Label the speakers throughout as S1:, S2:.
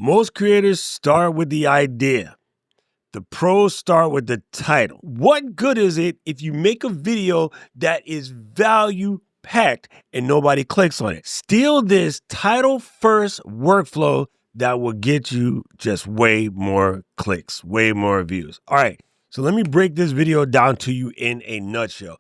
S1: Most creators start with the idea. The pros start with the title. What good is it if you make a video that is value packed and nobody clicks on it? Steal this title first workflow that will get you just way more clicks, way more views. All right, so let me break this video down to you in a nutshell.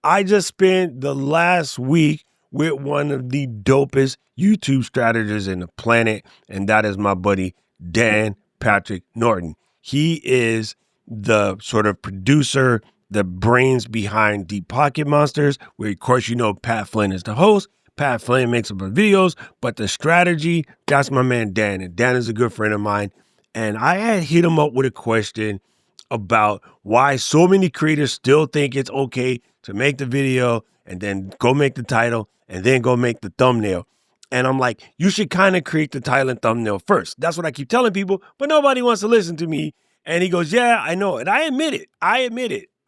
S1: I just spent the last week with one of the dopest YouTube strategists in the planet, and that is my buddy, Dan Patrick Norton. He is the sort of producer, the brains behind Deep Pocket Monsters, where, of course, you know Pat Flynn is the host. Pat Flynn makes up the videos, but the strategy, that's my man Dan. And Dan is a good friend of mine. And I had hit him up with a question about why so many creators still think it's okay to make the video and then go make the title and then go make the thumbnail. And I'm like, you should kind of create the title and thumbnail first. That's what I keep telling people, but nobody wants to listen to me. And he goes, yeah, I know. And I admit it.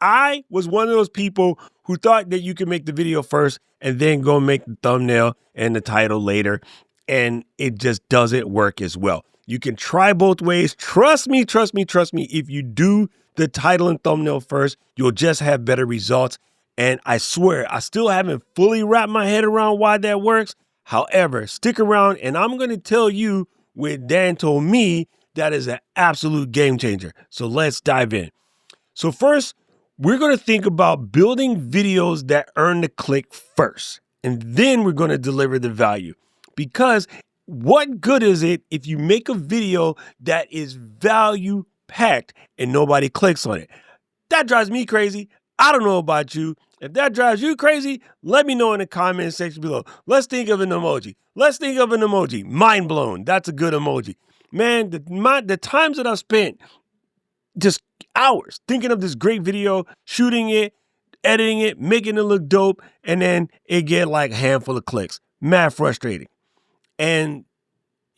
S1: I was one of those people who thought that you could make the video first and then go make the thumbnail and the title later. And it just doesn't work as well. You can try both ways. Trust me. If you do the title and thumbnail first, you'll just have better results. And I swear, I still haven't fully wrapped my head around why that works. However, stick around and I'm going to tell you what Dan told me that is an absolute game changer. So let's dive in. So first, we're going to think about building videos that earn the click first, and then we're going to deliver the value. Because what good is it if you make a video that is value packed and nobody clicks on it? That drives me crazy. I don't know about you. If that drives you crazy, let me know in the comment section below. Let's think of an emoji. Mind blown. That's a good emoji. Man, the times that I've spent just hours thinking of this great video, shooting it, editing it, making it look dope, and then it get like a handful of clicks. Mad frustrating. And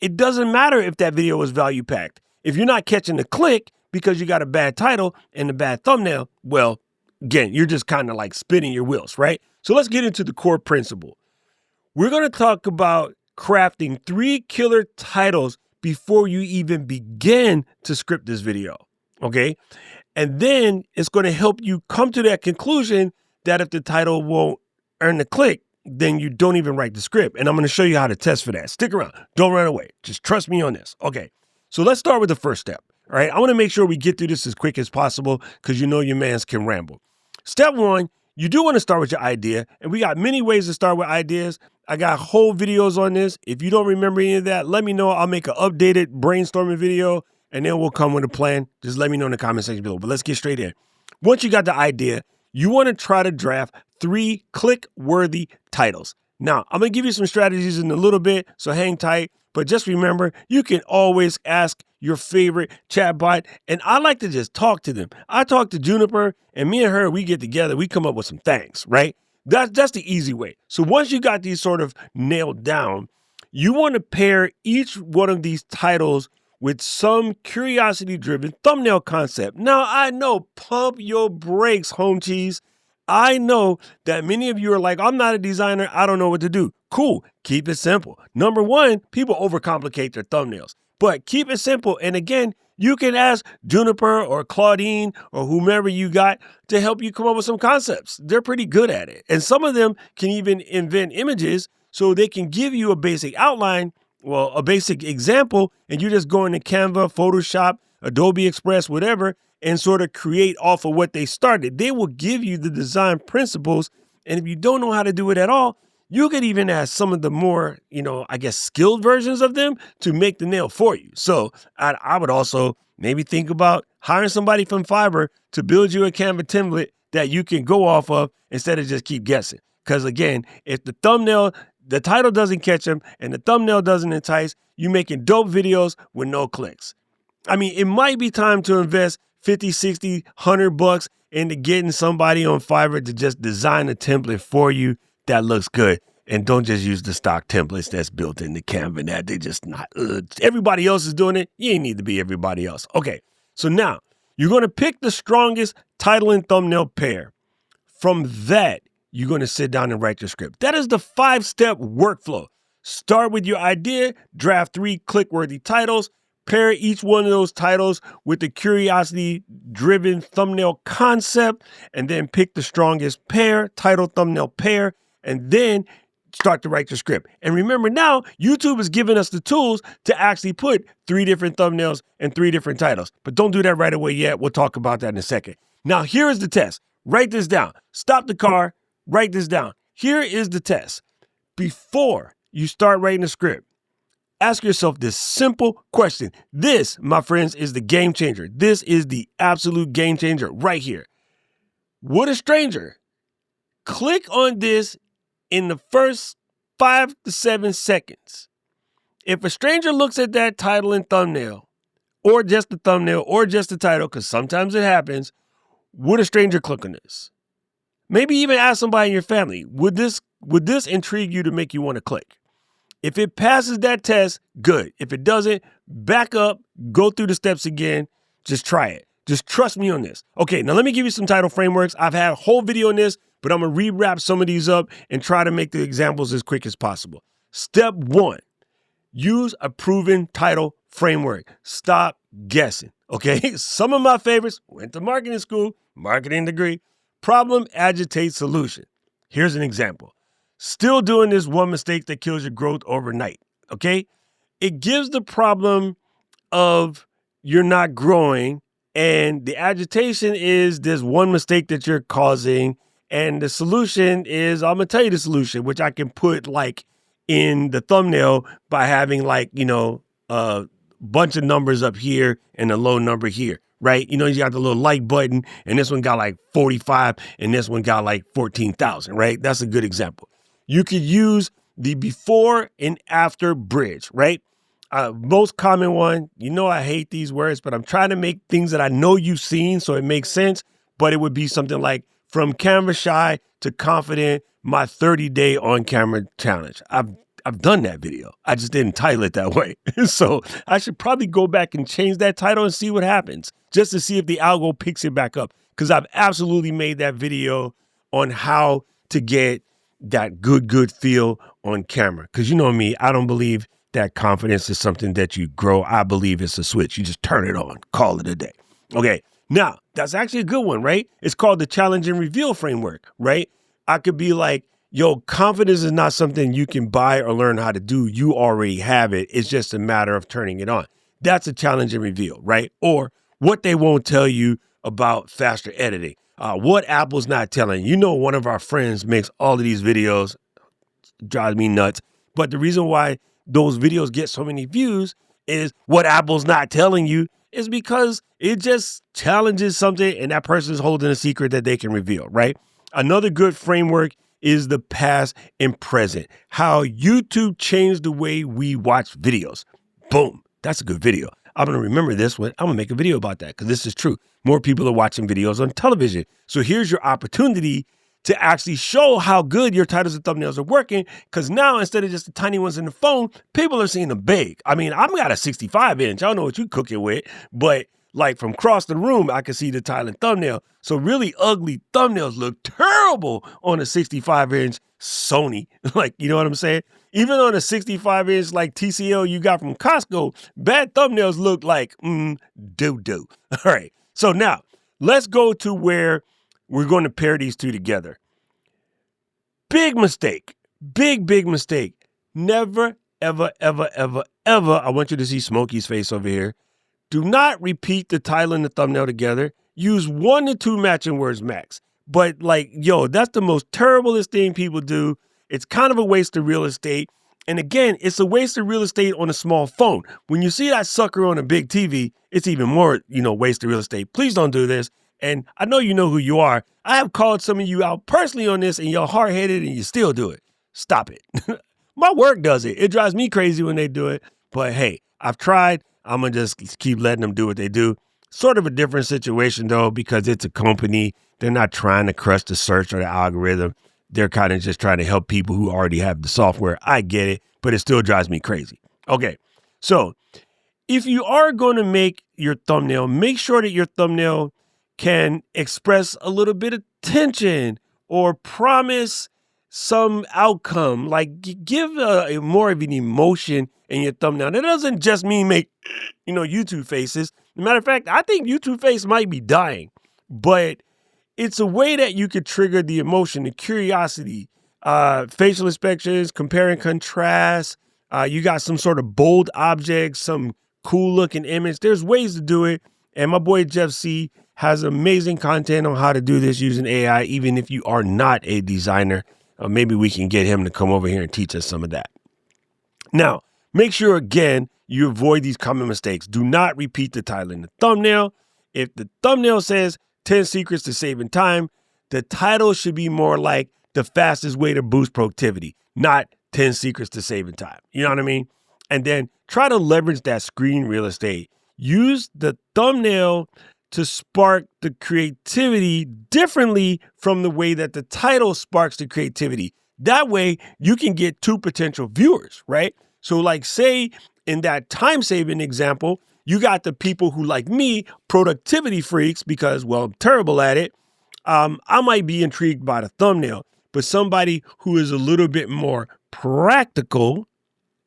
S1: it doesn't matter if that video was value packed. If you're not catching the click because you got a bad title and a bad thumbnail, well, again, you're just kind of like spinning your wheels, right? So let's get into the core principle. We're going to talk about crafting 3 killer titles before you even begin to script this video, okay? And then it's going to help you come to that conclusion that if the title won't earn the click, then you don't even write the script. And I'm going to show you how to test for that. Stick around. Don't run away. Just trust me on this. Okay, so let's start with the first step, all right? I want to make sure we get through this as quick as possible because you know your mans can ramble. Step 1, you do want to start with your idea, and we got many ways to start with ideas. I got whole videos on this. If you don't remember any of that, let me know. I'll make an updated brainstorming video, and then we'll come with a plan. Just let me know in the comment section below. But let's get straight in. Once you got the idea, you want to try to draft 3 click-worthy titles. Now, I'm going to give you some strategies in a little bit, so hang tight. But just remember, you can always ask your favorite chatbot, and I like to just talk to them. I talk to Juniper, and me and her, we get together, we come up with some things, right? That's the easy way. So once you got these sort of nailed down, you want to pair each one of these titles with some curiosity-driven thumbnail concept. Now, I know, pump your brakes, home cheese. I know that many of you are like, I'm not a designer, I don't know what to do. Cool, keep it simple. Number 1, people overcomplicate their thumbnails, but keep it simple. And again, you can ask Juniper or Claudine or whomever you got to help you come up with some concepts. They're pretty good at it. And some of them can even invent images so they can give you a basic outline, well, a basic example, and you just go into Canva, Photoshop, Adobe Express, whatever, and sort of create off of what they started. They will give you the design principles. And if you don't know how to do it at all, you could even ask some of the more, I guess, skilled versions of them to make the nail for you. So I would also maybe think about hiring somebody from Fiverr to build you a Canva template that you can go off of instead of just keep guessing. Because again, if the title doesn't catch them and the thumbnail doesn't entice, you're making dope videos with no clicks. I mean, it might be time to invest 50, 60, $100 into getting somebody on Fiverr to just design a template for you that looks good. And don't just use the stock templates that's built into Canva that they just not, everybody else is doing it. You ain't need to be everybody else. Okay, so now you're going to pick the strongest title and thumbnail pair. From that, you're going to sit down and write your script. That is the 5-step workflow. Start with your idea, draft 3 click-worthy titles, Pair each one of those titles with the curiosity-driven thumbnail concept, and then pick the strongest pair, title, thumbnail pair, and then start to write your script. And remember now, YouTube is giving us the tools to actually put 3 different thumbnails and 3 different titles. But don't do that right away yet. We'll talk about that in a second. Now, here is the test. Write this down. Stop the car. Write this down. Here is the test. Before you start writing a script, ask yourself this simple question. This, my friends, is the game changer. This is the absolute game changer right here. Would a stranger click on this in the first 5 to 7 seconds? If a stranger looks at that title and thumbnail, or just the thumbnail, or just the title, because sometimes it happens, would a stranger click on this? Maybe even ask somebody in your family, would this intrigue you to make you want to click? If it passes that test, good. If it doesn't, back up, go through the steps again, just try it. Just trust me on this. Okay, now let me give you some title frameworks. I've had a whole video on this, but I'm gonna rewrap some of these up and try to make the examples as quick as possible. Step 1, use a proven title framework. Stop guessing, okay? Some of my favorites, went to marketing school, marketing degree. Problem, agitate, solution. Here's an example. Still doing this one mistake that kills your growth overnight, okay? It gives the problem of you're not growing, and the agitation is there's one mistake that you're causing, and the solution is, I'm gonna tell you the solution, which I can put like in the thumbnail by having like, a bunch of numbers up here and a low number here, right? You got the little like button, and this one got like 45, and this one got like 14,000, right? That's a good example. You could use the before and after bridge, right? Most common one, I hate these words, but I'm trying to make things that I know you've seen so it makes sense, but it would be something like from camera shy to confident, my 30-day on camera challenge. I've done that video. I just didn't title it that way. So I should probably go back and change that title and see what happens, just to see if the algo picks it back up. Because I've absolutely made that video on how to get that good feel on camera. Because you know me, I don't believe that confidence is something that you grow. I believe it's a switch. You just turn it on, call it a day. Okay, now that's actually a good one, right? It's called the challenge and reveal framework, right? I could be like, yo, confidence is not something you can buy or learn how to do. You already have it. It's just a matter of turning it on. That's a challenge and reveal, right? Or what they won't tell you about faster editing. What Apple's not telling you. One of our friends makes all of these videos, drives me nuts. But the reason why those videos get so many views is what Apple's not telling you is because it just challenges something and that person is holding a secret that they can reveal, right? Another good framework is the past and present. How YouTube changed the way we watch videos. Boom. That's a good video. I'm going to remember this one. I'm going to make a video about that because this is true. More people are watching videos on television. So here's your opportunity to actually show how good your titles and thumbnails are working, because now instead of just the tiny ones in the phone, people are seeing them big. I mean, I've got a 65-inch. I don't know what you cooking with, but like from across the room, I can see the title and thumbnail. So really ugly thumbnails look terrible on a 65-inch Sony. Like, you know what I'm saying? Even on a 65-inch like TCL you got from Costco, bad thumbnails look like doo-doo. All right. So now let's go to where we're going to pair these two together. Big mistake. Big mistake. Never, ever, I want you to see Smokey's face over here. Do not repeat the title and the thumbnail together. Use 1 to 2 matching words max. But that's the most terriblest thing people do. It's kind of a waste of real estate. And again, it's a waste of real estate on a small phone. When you see that sucker on a big TV, it's even more, waste of real estate. Please don't do this. And I know you know who you are. I have called some of you out personally on this and you're hard-headed and you still do it. Stop it. My work does it. It drives me crazy when they do it. But hey, I've tried. I'm going to just keep letting them do what they do. Sort of a different situation though, because it's a company. They're not trying to crush the search or the algorithm. They're kind of just trying to help people who already have the software. I get it, but it still drives me crazy. Okay, so if you are going to make your thumbnail, make sure that your thumbnail can express a little bit of tension or promise some outcome, like give more of an emotion in your thumbnail. That doesn't just mean make, YouTube faces. As a matter of fact, I think YouTube face might be dying, but it's a way that you could trigger the emotion, the curiosity, facial inspections, compare and contrast. You got some sort of bold object, some cool looking image. There's ways to do it. And my boy Jeff C has amazing content on how to do this using AI, even if you are not a designer. Maybe we can get him to come over here and teach us some of that. Now, make sure, again, you avoid these common mistakes. Do not repeat the title in the thumbnail. If the thumbnail says 10 secrets to saving time, the title should be more like the fastest way to boost productivity, not 10 secrets to saving time. You know what I mean? And then try to leverage that screen real estate. Use the thumbnail to spark the creativity differently from the way that the title sparks the creativity. That way you can get two potential viewers, right? So like say in that time-saving example, you got the people who, like me, productivity freaks, because, well, I'm terrible at it. I might be intrigued by the thumbnail, but somebody who is a little bit more practical,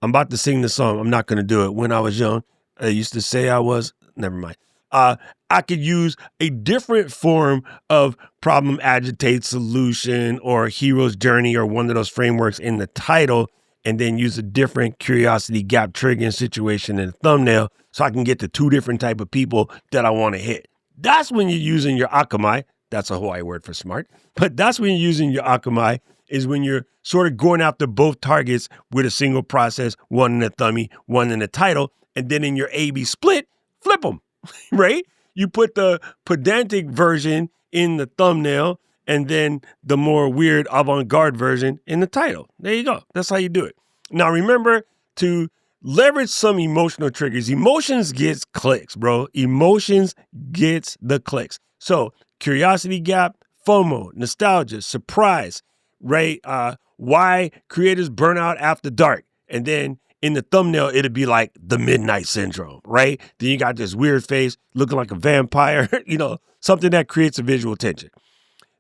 S1: I'm about to sing the song. I'm not going to do it. When I was young, I used to say I was, never mind. I could use a different form of problem, agitate, solution, or hero's journey, or one of those frameworks in the title, and then use a different curiosity gap triggering situation in the thumbnail so I can get the two different type of people that I want to hit. That's when you're using your Akamai. That's a Hawaii word for smart. But that's when you're using your Akamai, is when you're sort of going after both targets with a single process, one in the thummy, one in the title, and then in your A/B split, flip them, right? You put the pedantic version in the thumbnail and then the more weird avant-garde version in the title. There you go. That's how you do it. Now, remember to leverage some emotional triggers. Emotions gets clicks, bro. Emotions gets the clicks. So curiosity gap, FOMO, nostalgia, surprise, right? Why creators burn out after dark. And then in the thumbnail, it'd be like the midnight syndrome, right? Then you got this weird face looking like a vampire, something that creates a visual tension.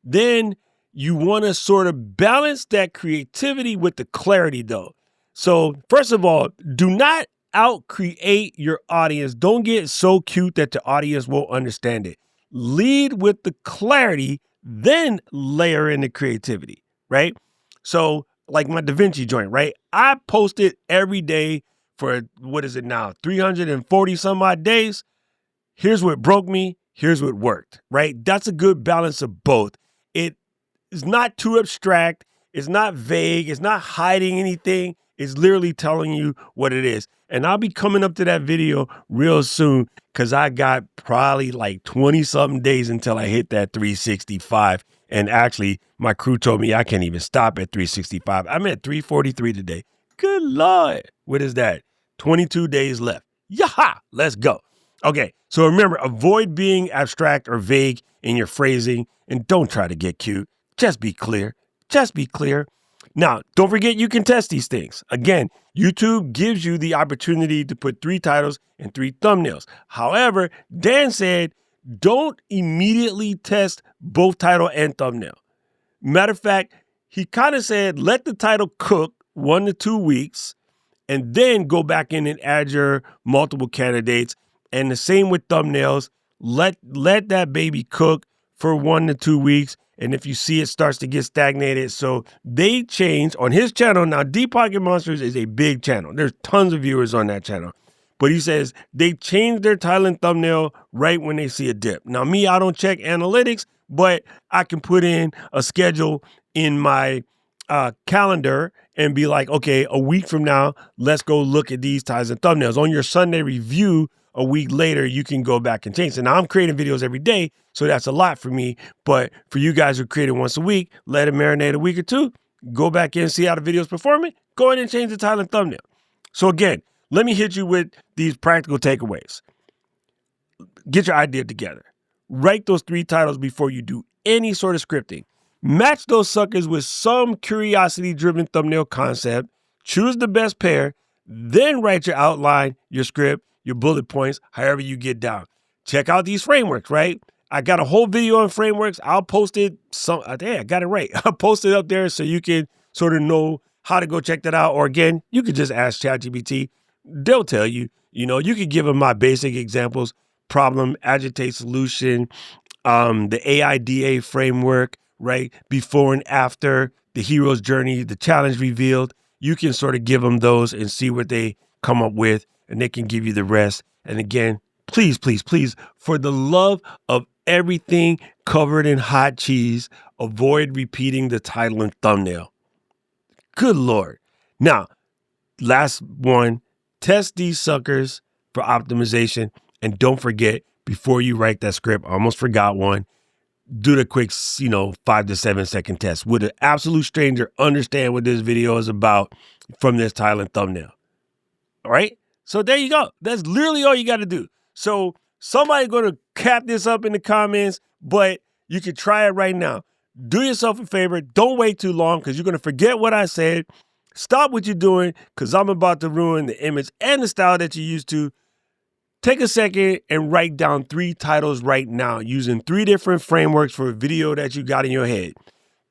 S1: Then you want to sort of balance that creativity with the clarity, though. So first of all, do not out-create your audience. Don't get so cute that the audience won't understand it. Lead with the clarity, then layer in the creativity, right? So like my Da Vinci joint, right? I post it every day for, 340 some odd days. Here's what broke me. Here's what worked, right? That's a good balance of both. It is not too abstract. It's not vague. It's not hiding anything. It's literally telling you what it is. And I'll be coming up to that video real soon because I got probably like 20 something days until I hit that 365. And actually, my crew told me I can't even stop at 365. I'm at 343 today. Good Lord. What is that? 22 days left. Yaha! Let's go. Okay, so remember, avoid being abstract or vague in your phrasing, and don't try to get cute. Just be clear. Just be clear. Now, don't forget you can test these things. Again, YouTube gives you the opportunity to put 3 titles and 3 thumbnails. However, Dan said, don't immediately test both title and thumbnail. Matter of fact, he kind of said, let the title cook 1 to 2 weeks, and then go back in and add your multiple candidates. And the same with thumbnails. Let that baby cook for 1 to 2 weeks. And if you see it starts to get stagnated, so they change on his channel. Now, Deep Pocket Monsters is a big channel. There's tons of viewers on that channel. But he says they change their title and thumbnail right when they see a dip. Now, me, I don't check analytics, but I can put in a schedule in my calendar and be like, okay, a week from now, let's go look at these titles and thumbnails. On your Sunday review, a week later, you can go back and change. So now I'm creating videos every day, so that's a lot for me. But for you guys who create it once a week, let it marinate a week or two, go back in, see how the video's performing, go ahead and change the title and thumbnail. So again, let me hit you with these practical takeaways. Get your idea together. Write those 3 titles before you do any sort of scripting. Match those suckers with some curiosity-driven thumbnail concept. Choose the best pair. Then write your outline, your script, your bullet points, however you get down. Check out these frameworks, right? I got a whole video on frameworks. I'll post it. Hey, I got it right. I'll post it up there so you can sort of know how to go check that out. Or again, you could just ask ChatGPT. They'll tell you. You could give them my basic examples: problem, agitate, solution, the AIDA framework, right? Before and after, the hero's journey, the challenge revealed. You can sort of give them those and see what they come up with, and they can give you the rest. And again, please, please, please, for the love of everything covered in hot cheese, avoid repeating the title and thumbnail. Good Lord. Now, last one, test these suckers for optimization. And don't forget, before you write that script, I almost forgot one, do the quick, 5 to 7 second test. Would an absolute stranger understand what this video is about from this title and thumbnail? All right. So there you go. That's literally all you got to do. So somebody's going to cap this up in the comments, but you can try it right now. Do yourself a favor. Don't wait too long because you're going to forget what I said. Stop what you're doing because I'm about to ruin the image and the style that you're used to. Take a second and write down 3 titles right now using 3 different frameworks for a video that you got in your head.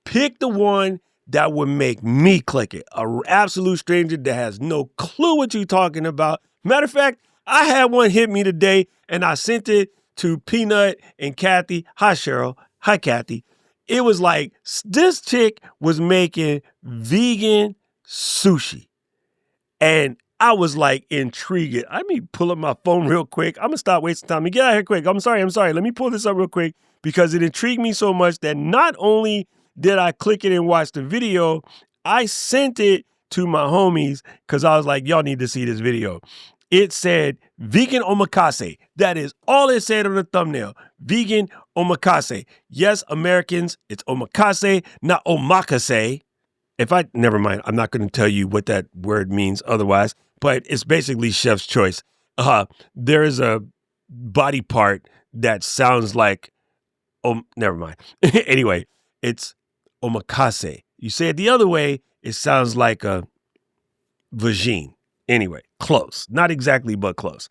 S1: Pick the one that would make me click it. An absolute stranger that has no clue what you're talking about. Matter of fact, I had one hit me today and I sent it to Peanut and Kathy. Hi, Cheryl. Hi, Kathy. It was like this chick was making vegan sushi. And I was like intrigued. Let me pull up my phone real quick. I'm going to stop wasting time. Get out of here quick. I'm sorry. Let me pull this up real quick because it intrigued me so much that not only did I click it and watch the video, I sent it to my homies because I was like, y'all need to see this video. It said vegan omakase. That is all it said on the thumbnail. Vegan omakase. Yes, Americans, it's omakase, not omakase. Never mind, I'm not going to tell you what that word means otherwise, but it's basically chef's choice. There is a body part that sounds like, never mind. Anyway, it's omakase. You say it the other way, it sounds like a vagine. Anyway, close. Not exactly, but close.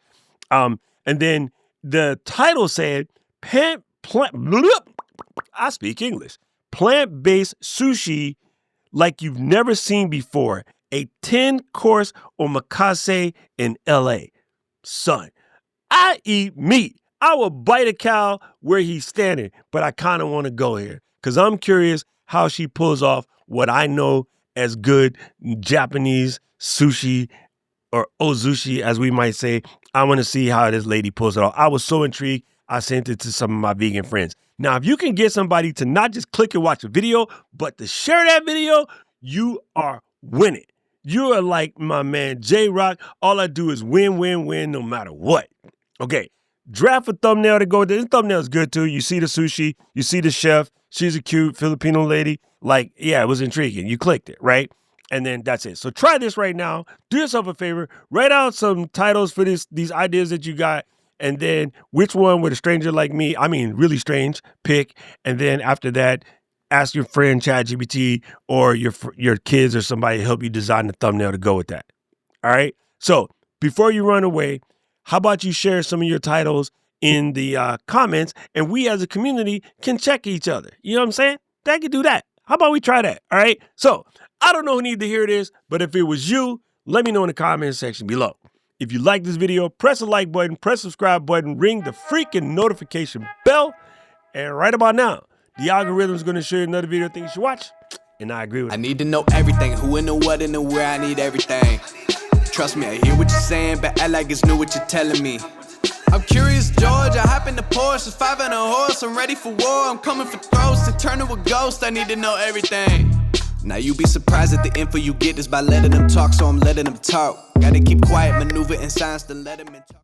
S1: And then the title said, I speak English, plant-based sushi like you've never seen before. A 10-course omakase in LA. Son, I eat meat. I will bite a cow where he's standing, but I kind of want to go here because I'm curious how she pulls off what I know as good Japanese sushi or ozushi, as we might say. I want to see how this lady pulls it off. I was so intrigued, I sent it to some of my vegan friends. Now, if you can get somebody to not just click and watch a video, but to share that video, you are winning. You are like my man, J-Rock. All I do is win, win, win, no matter what. Okay, draft a thumbnail to go with this. This thumbnail is good too. You see the sushi, you see the chef. She's a cute Filipino lady. Like, yeah, it was intriguing. You clicked it, right? And then that's it. So try this right now. Do yourself a favor. Write out some titles for these ideas that you got. And then which one would a stranger like me, really strange, pick. And then after that, ask your friend ChatGPT or your kids or somebody to help you design the thumbnail to go with that. All right? So before you run away, how about you share some of your titles in the comments and we as a community can check each other. You know what I'm saying? They can do that. How about we try that? All right? So I don't know who needs to hear this, but if it was you, let me know in the comment section below. If you like this video, press the like button, press the subscribe button, ring the freaking notification bell. And right about now, the algorithm is going to show you another video things you should watch. And I agree with it.
S2: I need to know everything. Who and the what and the where. I need everything. Trust me, I hear what you're saying, but act like it's new what you're telling me. I'm curious, George. I hop in the Porsche. It's 5 and a horse. I'm ready for war. I'm coming for throats. To turn to a ghost, I need to know everything. Now you be surprised at the info you get is by letting them talk, so I'm letting them talk. Gotta keep quiet, maneuver in silence to let them in talk.